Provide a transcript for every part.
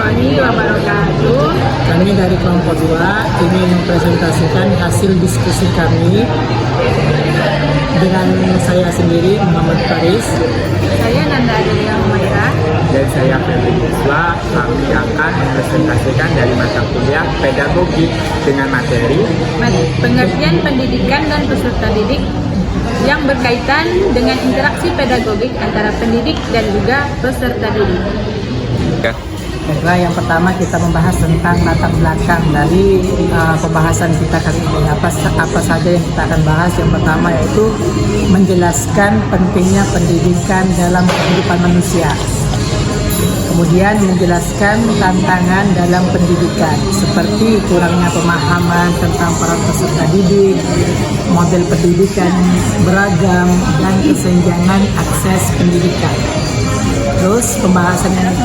warahmatullahi wabarakatuh. Kami dari kelompok 2 ingin mempresentasikan hasil diskusi kami dengan saya sendiri, Muhammad Faris. Saya Nanda Adelia Humaira. Dan saya Febri Muswa. Kami akan mempresentasikan dari mata kuliah pedagogi dengan materi Pengertian pendidikan dan peserta didik yang berkaitan dengan interaksi pedagogik antara pendidik dan juga peserta didik. Baiklah, yang pertama kita membahas tentang latar belakang dari pembahasan kita kali ini. Apa saja yang kita akan bahas? Yang pertama yaitu menjelaskan pentingnya pendidikan dalam kehidupan manusia. Kemudian menjelaskan tantangan dalam pendidikan, seperti kurangnya pemahaman tentang peran peserta didik, model pendidikan beragam, dan kesenjangan akses pendidikan. Terus pembahasan yang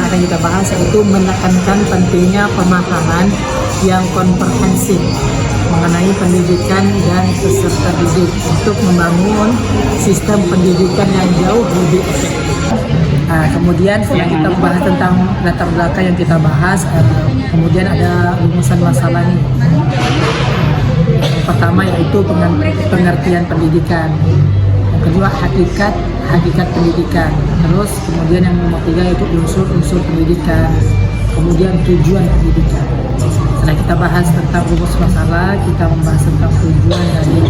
akan kita bahas yaitu menekankan pentingnya pemahaman yang komprehensif mengenai pendidikan dan peserta didik untuk membangun sistem pendidikan yang jauh lebih efektif. Kemudian setelah kita membahas tentang latar belakang yang kita bahas, kemudian ada rumusan masalahnya. Yang pertama yaitu pengertian pendidikan. Yang kedua hakikat pendidikan. Terus kemudian yang nomor 3 yaitu unsur-unsur pendidikan. Kemudian tujuan pendidikan. Setelah kita bahas tentang rumus masalah, kita membahas tentang tujuan dari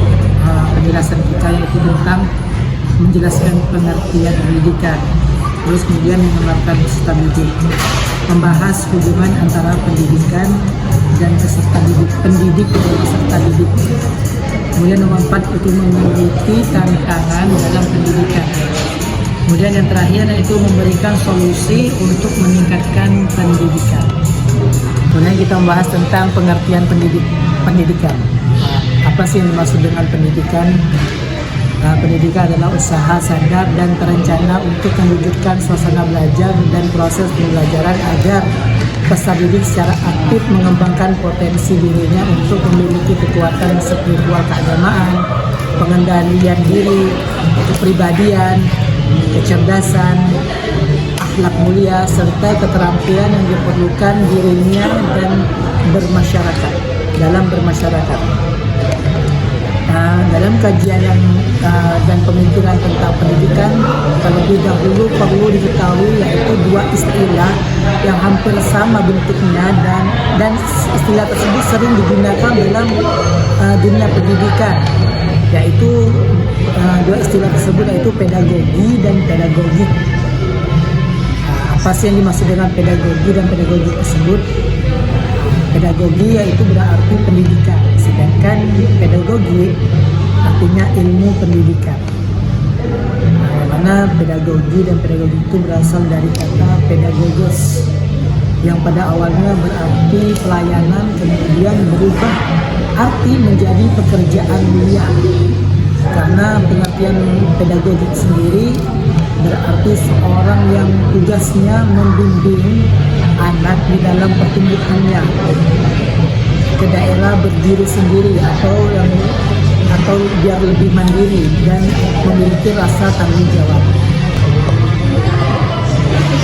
penjelasan kita, yaitu tentang menjelaskan pengertian pendidikan. Terus kemudian mengenalkan peserta didik, membahas hubungan antara pendidikan dan peserta didik, pendidik dan peserta didik. Kemudian nomor 4 itu meneliti tantangan dalam pendidikan. Kemudian yang terakhir yaitu memberikan solusi untuk meningkatkan pendidikan. Kemudian kita membahas tentang pengertian pendidikan. Apa sih yang dimaksud dengan pendidikan? Pendidikan adalah usaha sadar dan terencana untuk mewujudkan suasana belajar dan proses pembelajaran agar peserta didik secara aktif mengembangkan potensi dirinya untuk memiliki kekuatan spiritual keagamaan, pengendalian diri, kepribadian, kecerdasan, akhlak mulia, serta keterampilan yang diperlukan dirinya dan dalam bermasyarakat. Dalam kajian dan pemikiran tentang pendidikan, terlebih dahulu perlu diketahui yaitu 2 istilah yang hampir sama bentuknya dan istilah tersebut sering digunakan dalam dunia pendidikan, yaitu 2 istilah tersebut yaitu pedagogi dan pedagogik. Apa sih yang dimaksud dengan pedagogi dan pedagogik tersebut? Pedagogi yaitu berarti pendidikan, sedangkan pedagogi artinya ilmu pendidikan. Mana pedagogi dan pedagogik itu berasal dari kata pedagogos yang pada awalnya berarti pelayanan, kemudian berubah arti menjadi pekerjaan mulia. Karena pengertian pedagogik sendiri berarti seorang yang tugasnya membimbing anak di dalam pertumbuhannya ke daerah berdiri sendiri atau biar lebih mandiri dan memiliki rasa tanggung jawab.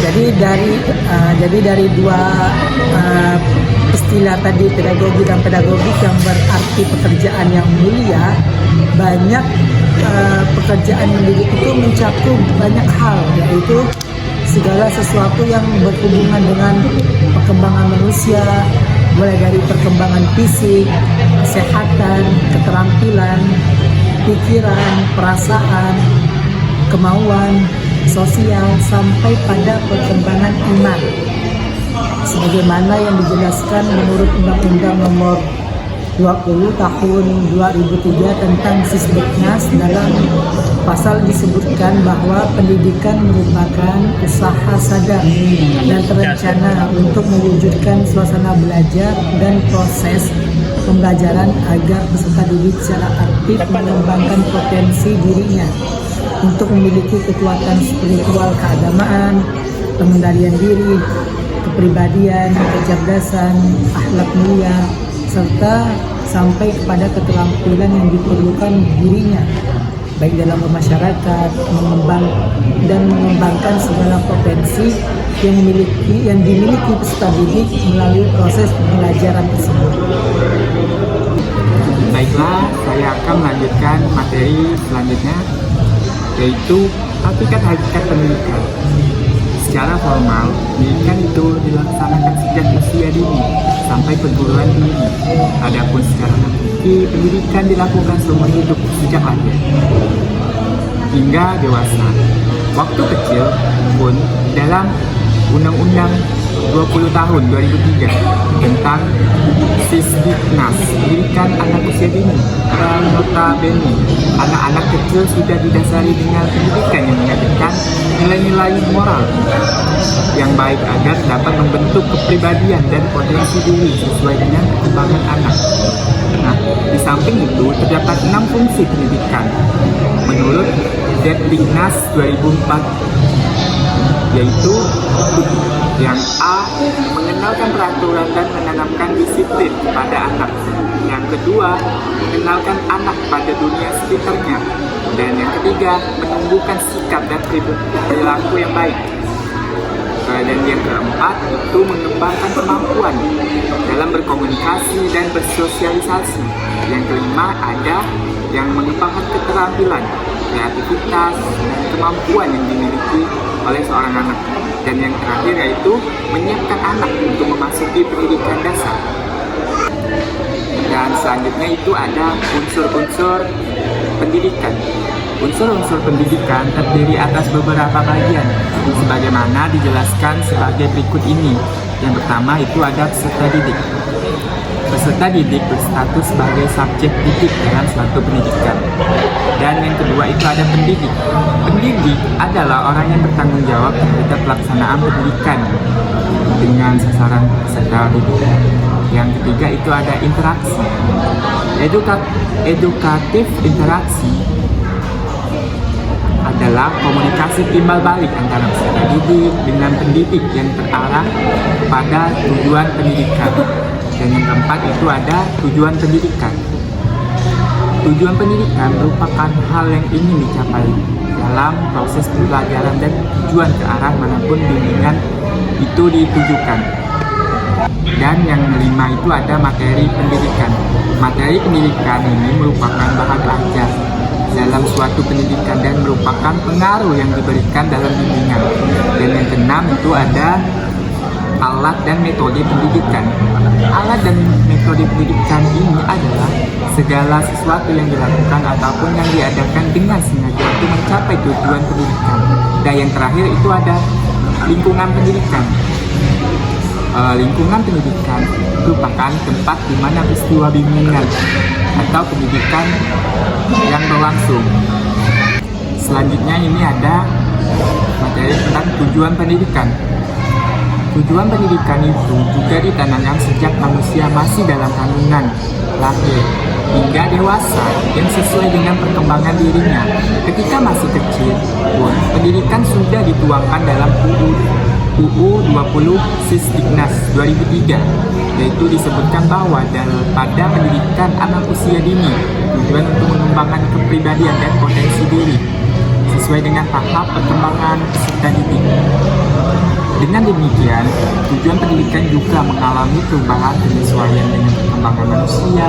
Jadi dari 2 istilah tadi, pedagogi dan pedagogik, yang berarti pekerjaan yang mulia, banyak pekerjaan mendidik itu mencakup banyak hal, yaitu segala sesuatu yang berhubungan dengan perkembangan manusia, mulai dari perkembangan fisik, kesehatan, keterampilan, pikiran, perasaan, kemauan, sosial, sampai pada perkembangan iman. Sebagaimana yang dijelaskan menurut Undang-Undang Nomor 20 Tahun 2003 tentang Sisdiknas, dalam pasal disebutkan bahwa pendidikan merupakan usaha sadar dan terencana untuk mewujudkan suasana belajar dan proses pembelajaran agar peserta didik secara aktif mengembangkan potensi dirinya untuk memiliki kekuatan spiritual keagamaan, pengendalian diri, kepribadian, kecerdasan, akhlak mulia, serta sampai kepada keterampilan yang diperlukan dirinya baik dalam bermasyarakat, mengembangkan segala potensi yang dimiliki peserta didik melalui proses pembelajaran tersebut. Baiklah, saya akan melanjutkan materi selanjutnya, yaitu hakikat-hakikat pendidikan. Secara formal, pendidikan itu dilaksanakan sejak usia dini sampai perguruan tinggi. Adapun secara hakiki, pendidikan dilakukan seumur hidup sejak lahir hingga dewasa. Waktu kecil pun dalam Undang-Undang 20 tahun 2003 tentang Sisdiknas, pendidikan anak usia dini, dan notabene anak-anak kecil sudah didasari dengan pendidikan yang mengajarkan nilai-nilai moral yang baik agar dapat membentuk kepribadian dan potensi diri sesuai dengan perkembangan anak. Nah, di samping itu terdapat 6 fungsi pendidikan menurut Depdiknas 2004, yaitu yang A, mengenalkan peraturan dan menanamkan disiplin kepada anak. Yang kedua, mengenalkan anak pada dunia sekitarnya. Dan yang ketiga, menumbuhkan sikap dan perilaku yang baik. Dan yang keempat, itu mengembangkan kemampuan dalam berkomunikasi dan bersosialisasi. Yang kelima, ada yang mengembangkan keterampilan, kreativitas, dan kemampuan yang dimiliki oleh seorang anak. Dan yang terakhir yaitu menyiapkan anak untuk memasuki pendidikan dasar. Dan selanjutnya itu ada unsur-unsur pendidikan. Unsur-unsur pendidikan terdiri atas beberapa bagian, sebagaimana dijelaskan sebagai berikut ini. Yang pertama itu ada peserta didik. Peserta didik berstatus sebagai subjek didik dalam suatu pendidikan. Dan yang kedua itu ada pendidik. Pendidik adalah orang yang bertanggung jawab terhadap pelaksanaan pendidikan dengan sasaran peserta didik. Yang ketiga itu ada interaksi. Edukatif interaksi adalah komunikasi timbal balik antara peserta didik dengan pendidik yang terarah pada tujuan pendidikan. Dan yang keempat itu ada tujuan pendidikan. Tujuan pendidikan merupakan hal yang ingin dicapai dalam proses pembelajaran dan tujuan ke arah manapun bimbingan itu ditujukan. Dan yang kelima itu ada materi pendidikan. Materi pendidikan ini merupakan bahan belajar dalam suatu pendidikan dan merupakan pengaruh yang diberikan dalam bimbingan. Dan yang keenam itu ada alat dan metode pendidikan. Alat dan metode pendidikan ini adalah segala sesuatu yang dilakukan ataupun yang diadakan dengan sengaja untuk mencapai tujuan pendidikan. Dan yang terakhir itu ada lingkungan pendidikan. Lingkungan pendidikan merupakan tempat di mana peristiwa bimbingan atau pendidikan yang berlangsung. Selanjutnya ini ada materi tentang tujuan pendidikan. Tujuan pendidikan itu juga ditanamkan sejak manusia masih dalam kandungan lahir hingga dewasa yang sesuai dengan perkembangan dirinya. Ketika masih kecil pun pendidikan sudah dituangkan dalam UU 20 Sisdiknas 2003, yaitu disebutkan bahwa pada pendidikan anak usia dini tujuan untuk mengembangkan kepribadian dan potensi diri sesuai dengan tahap perkembangan peserta didik. Dengan demikian, tujuan pendidikan juga mengalami perubahan penyesuaian dengan perkembangan manusia.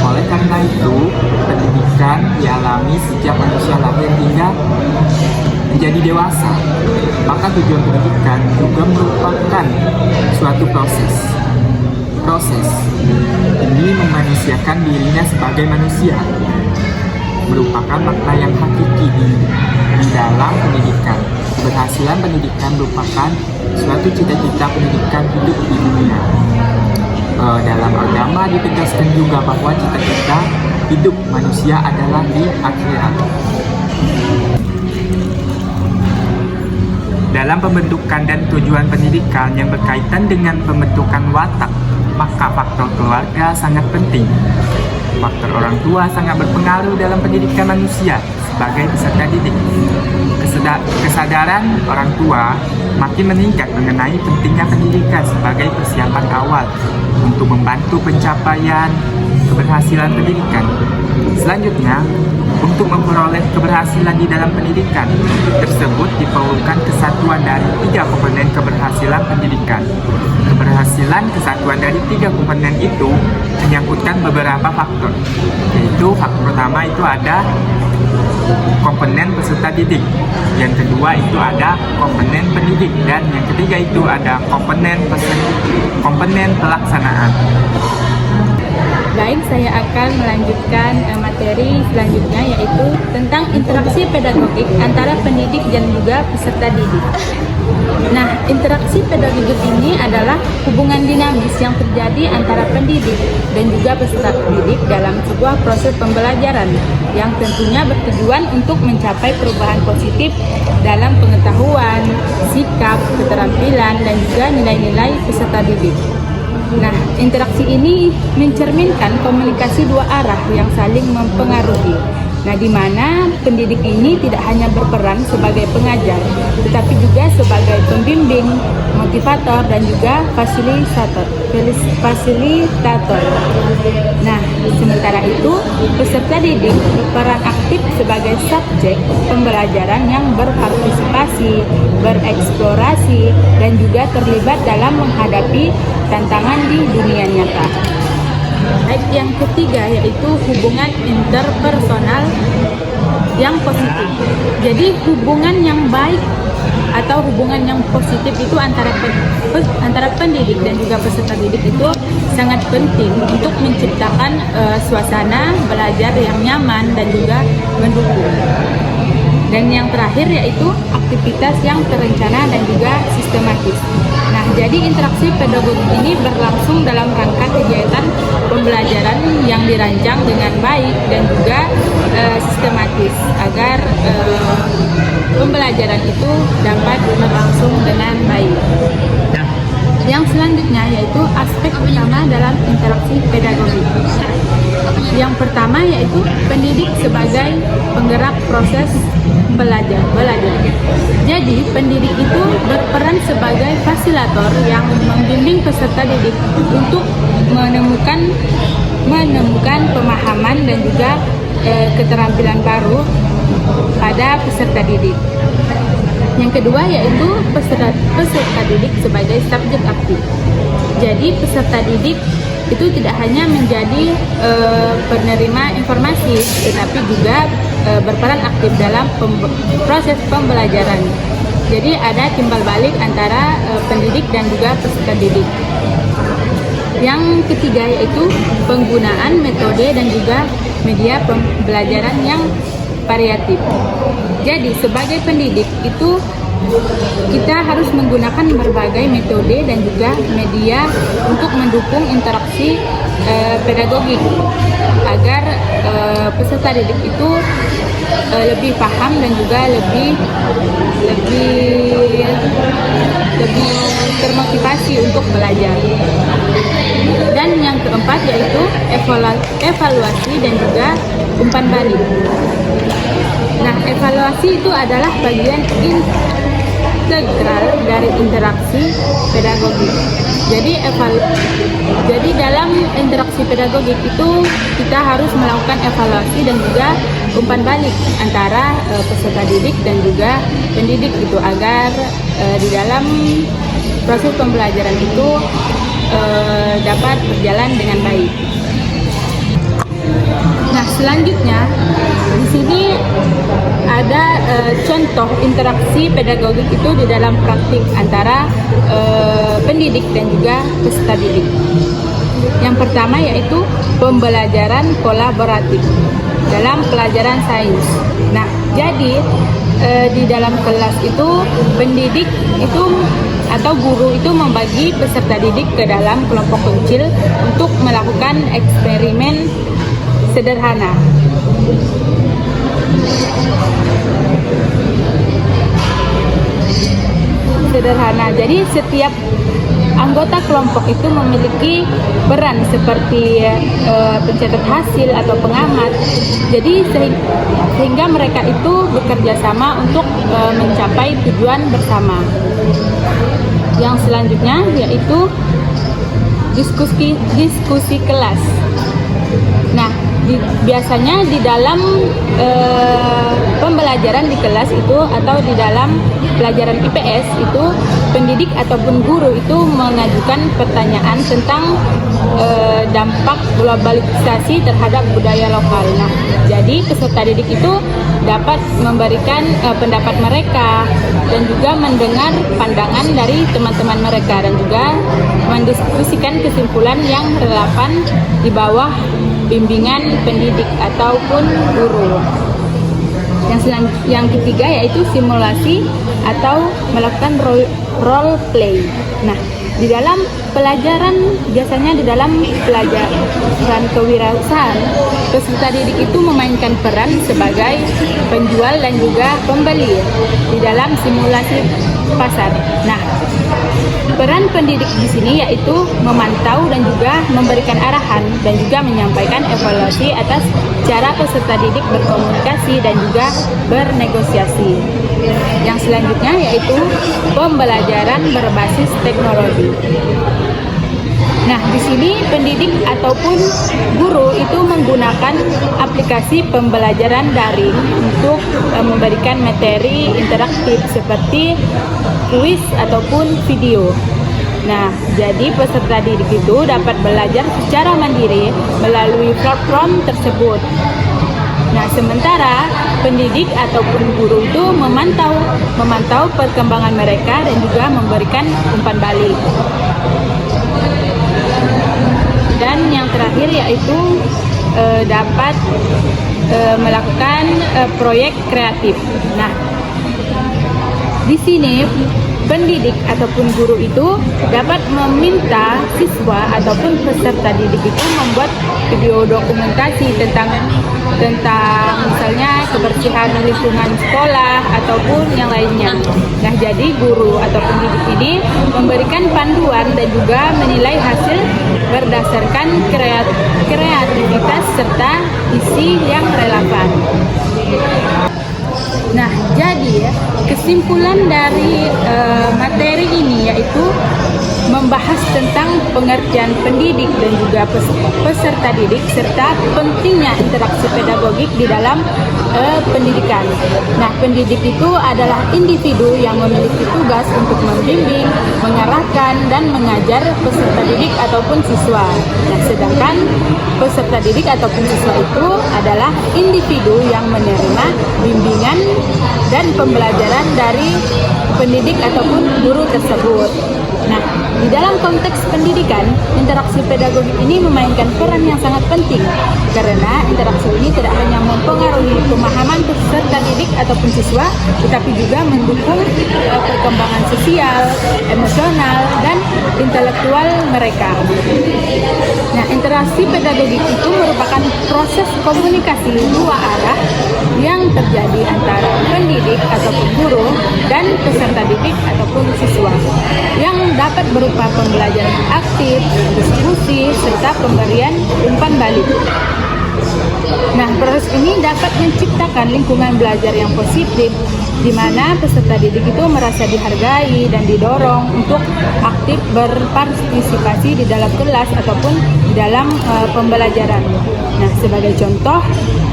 Oleh karena itu, pendidikan dialami sejak manusia lahir hingga menjadi dewasa. Maka tujuan pendidikan juga merupakan suatu proses. Proses ini memanusiakan dirinya sebagai manusia, merupakan makna yang hakiki di dalam pendidikan. Keberhasilan pendidikan merupakan suatu cita-cita pendidikan hidup di dunia. Dalam agama ditegaskan juga bahwa cita-cita hidup manusia adalah di akhirat. Dalam pembentukan dan tujuan pendidikan yang berkaitan dengan pembentukan watak, maka faktor keluarga sangat penting. Faktor orang tua sangat berpengaruh dalam pendidikan manusia sebagai peserta didik. Kesadaran orang tua makin meningkat mengenai pentingnya pendidikan sebagai persiapan awal untuk membantu pencapaian keberhasilan pendidikan. Selanjutnya, untuk memperoleh keberhasilan di dalam pendidikan tersebut diperlukan kesatuan dari 3 komponen keberhasilan pendidikan. Keberhasilan kesatuan dari 3 komponen itu menyangkutkan beberapa faktor, yaitu faktor pertama itu ada komponen peserta didik, yang kedua itu ada komponen pendidik, dan yang ketiga itu ada komponen pelaksanaan. Baik, saya akan melanjutkan materi selanjutnya, yaitu tentang interaksi pedagogik antara pendidik dan juga peserta didik. Nah, interaksi pedagogik ini adalah hubungan dinamis yang terjadi antara pendidik dan juga peserta didik dalam sebuah proses pembelajaran yang tentunya bertujuan untuk mencapai perubahan positif dalam pengetahuan, sikap, keterampilan, dan juga nilai-nilai peserta didik. Nah, interaksi ini mencerminkan komunikasi dua arah yang saling mempengaruhi. Nah, di mana pendidik ini tidak hanya berperan sebagai pengajar, tetapi juga sebagai pembimbing, motivator, dan juga fasilitator. Nah, sementara itu, peserta didik berperan aktif sebagai subjek pembelajaran yang berpartisipasi, bereksplorasi, dan juga terlibat dalam menghadapi tantangan di dunia nyata. Baik, yang ketiga yaitu hubungan interpersonal yang positif. Jadi hubungan yang baik atau hubungan yang positif itu antara pendidik dan juga peserta didik itu sangat penting untuk menciptakan suasana belajar yang nyaman dan juga mendukung. Dan yang terakhir yaitu aktivitas yang terencana dan juga sistematis. Nah, jadi interaksi pedagogik ini berlangsung dalam rangka kegiatan pembelajaran yang dirancang dengan baik dan juga sistematis agar pembelajaran itu dapat berlangsung dengan baik. Yang selanjutnya yaitu aspek utama dalam interaksi pedagogik. Yang pertama yaitu pendidik sebagai penggerak proses belajar. Jadi pendidik itu berperan sebagai fasilitator yang membimbing peserta didik untuk menemukan pemahaman dan juga keterampilan baru pada peserta didik. Yang kedua yaitu peserta didik sebagai subjek aktif. Jadi peserta didik itu tidak hanya menjadi penerima informasi, tetapi juga berperan aktif dalam proses pembelajaran. Jadi ada timbal balik antara pendidik dan juga peserta didik. Yang ketiga yaitu penggunaan metode dan juga media pembelajaran yang variatif. Jadi sebagai pendidik itu kita harus menggunakan berbagai metode dan juga media untuk mendukung interaksi pedagogik agar peserta didik itu lebih paham dan juga lebih termotivasi untuk belajar. Dan yang keempat yaitu evaluasi dan juga umpan balik. Nah, evaluasi itu adalah bagian integral dari interaksi pedagogik. Jadi dalam interaksi pedagogik itu kita harus melakukan evaluasi dan juga umpan balik antara peserta didik dan juga pendidik itu agar di dalam proses pembelajaran itu dapat berjalan dengan baik. Nah, selanjutnya di sini ada contoh interaksi pedagogik itu di dalam praktik antara pendidik dan juga peserta didik. Yang pertama yaitu pembelajaran kolaboratif dalam pelajaran sains. Nah, jadi di dalam kelas itu pendidik itu atau guru itu membagi peserta didik ke dalam kelompok kecil untuk melakukan eksperimen sederhana. Jadi setiap anggota kelompok itu memiliki peran seperti pencatat hasil atau pengamat. Jadi sehingga mereka itu bekerja sama untuk mencapai tujuan bersama. Yang selanjutnya yaitu diskusi kelas. Nah, biasanya di dalam pembelajaran di kelas itu atau di dalam pelajaran IPS itu pendidik ataupun guru itu mengajukan pertanyaan tentang dampak globalisasi terhadap budaya lokal. Nah, jadi peserta didik itu dapat memberikan pendapat mereka dan juga mendengar pandangan dari teman-teman mereka dan juga mendiskusikan kesimpulan yang relevan di bawah bimbingan pendidik ataupun guru. Yang ketiga yaitu simulasi atau melakukan role play. Nah, di dalam pelajaran biasanya di dalam pelajaran kewirausahaan, peserta didik itu memainkan peran sebagai penjual dan juga pembeli di dalam simulasi pasar. Nah, peran pendidik di sini yaitu memantau dan juga memberikan arahan dan juga menyampaikan evaluasi atas cara peserta didik berkomunikasi dan juga bernegosiasi. Yang selanjutnya yaitu pembelajaran berbasis teknologi. Nah, di sini pendidik ataupun guru itu menggunakan aplikasi pembelajaran daring untuk memberikan materi interaktif seperti kuis ataupun video. Nah, jadi peserta didik itu dapat belajar secara mandiri melalui platform tersebut. Nah, sementara pendidik ataupun guru itu memantau perkembangan mereka dan juga memberikan umpan balik. Dan yang terakhir yaitu dapat melakukan proyek kreatif. Nah, di sini pendidik ataupun guru itu dapat meminta siswa ataupun peserta didik itu membuat video dokumentasi tentang misalnya kebersihan lingkungan sekolah ataupun yang lainnya. Nah, jadi guru atau pendidik ini memberikan panduan dan juga menilai hasil berdasarkan kreativitas serta isi yang relevan. Nah, jadi kesimpulan dari materi ini yaitu membahas tentang pengertian pendidik dan juga peserta didik serta pentingnya interaksi pedagogik di dalam pendidikan. Nah, pendidik itu adalah individu yang memiliki tugas untuk membimbing, mengarahkan, dan mengajar peserta didik ataupun siswa. Nah, sedangkan peserta didik ataupun siswa itu adalah individu yang menerima bimbingan dan pembelajaran dari pendidik ataupun guru tersebut. Nah, di dalam konteks pendidikan, interaksi pedagogik ini memainkan peran yang sangat penting karena interaksi ini tidak hanya mempengaruhi pemahaman peserta didik ataupun siswa, tetapi juga mendukung perkembangan sosial, emosional, dan intelektual mereka. Nah, interaksi pedagogik itu merupakan proses komunikasi dua arah yang terjadi antara pendidik ataupun guru dan peserta didik ataupun siswa yang dapat berupa pembelajaran aktif, diskusi, serta pemberian umpan balik. Nah, proses ini dapat menciptakan lingkungan belajar yang positif di mana peserta didik itu merasa dihargai dan didorong untuk aktif berpartisipasi di dalam kelas ataupun di dalam pembelajaran. Nah, sebagai contoh,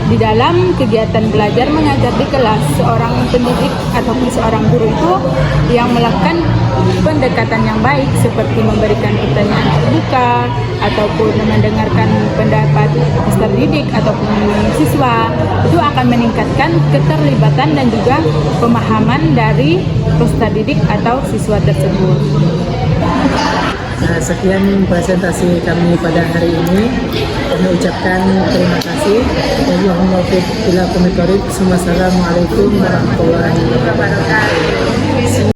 di dalam kegiatan belajar mengajar di kelas, seorang pendidik ataupun seorang guru itu yang melakukan pendekatan yang baik seperti memberikan pertanyaan terbuka ataupun mendengarkan pendapat peserta didik ataupun siswa, itu akan meningkatkan keterlibatan dan juga pemahaman dari peserta didik atau siswa tersebut. Nah, sekian presentasi kami pada hari ini. Kami ucapkan terima kasih. Wassalamualaikum warahmatullahi wabarakatuh.